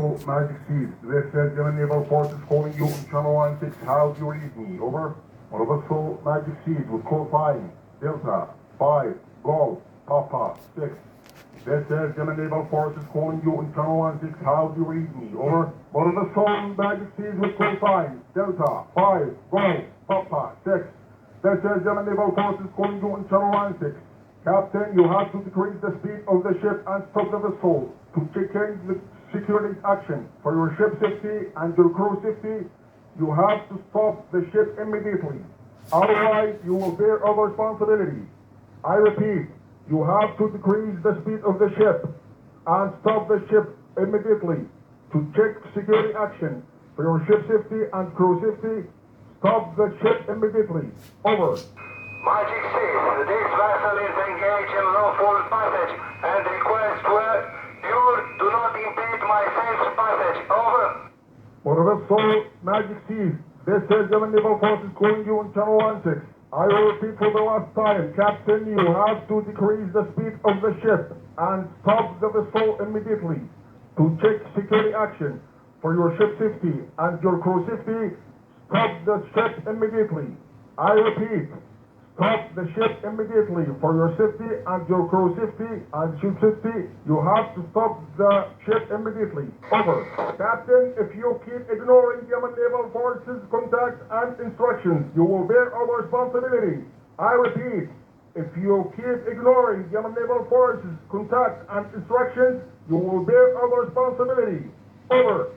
vessel Magic Seas. This is German Naval Forces calling you on Channel 16. How do you read me? Over. On a vessel Magic Seas with code 5, Delta, 5, Golf, Papa, 6. This is German Naval Forces calling you on Channel 16. How do you read me? Over. On a vessel Magic Seas with code 5, Delta, 5, Golf, Papa, 6. This is German Naval Forces calling you on Channel 16. Captain, you have to decrease the speed of the ship and stop the vessel to check in the security action. For your ship safety and your crew safety, you have to stop the ship immediately. Otherwise, you will bear all responsibility. I repeat, you have to decrease the speed of the ship and stop the ship immediately to check security action. For your ship safety and crew safety, stop the ship immediately. Over. Magic 6, this vessel is engaged in lawful passage and requests you do not impede my safe passage. Over. For the vessel Magic Seas, this is German Naval Forces calling you on Channel 16. I will repeat for the last time, Captain, you have to decrease the speed of the ship and stop the vessel immediately to check security action. For your ship safety and your crew safety, stop the ship immediately. I repeat, stop the ship immediately. For your safety and your crew safety and ship safety, you have to stop the ship immediately. Over. Captain, if you keep ignoring Yemen Naval Forces contact and instructions, you will bear all responsibility. I repeat, if you keep ignoring Yemen Naval Forces contact and instructions, you will bear all responsibility. Over.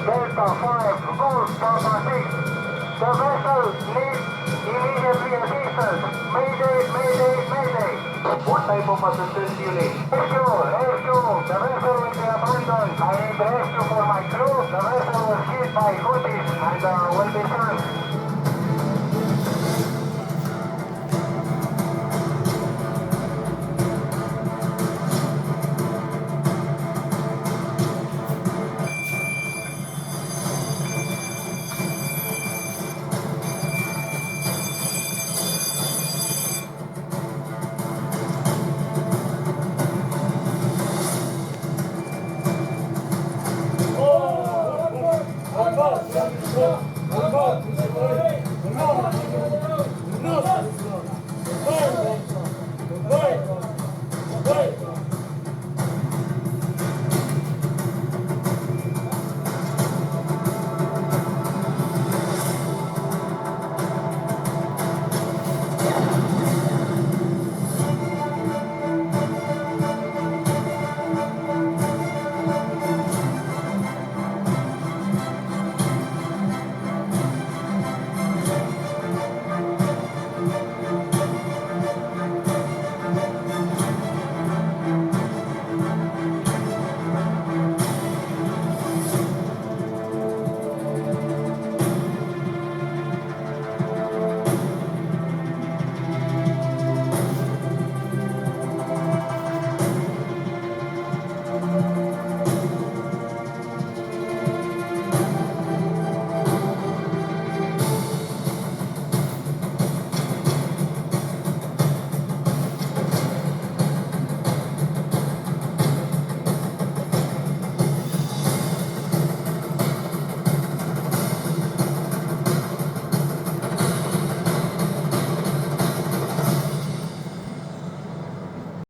Delta 5, Golf, Papa 6. The vessel needs immediately assistance. Mayday, mayday, mayday. What type of assistance do you need? Rescue, rescue. The vessel will be abandoned. I need rescue for my crew. The vessel was hit by Houthis and will be sunk. Oh,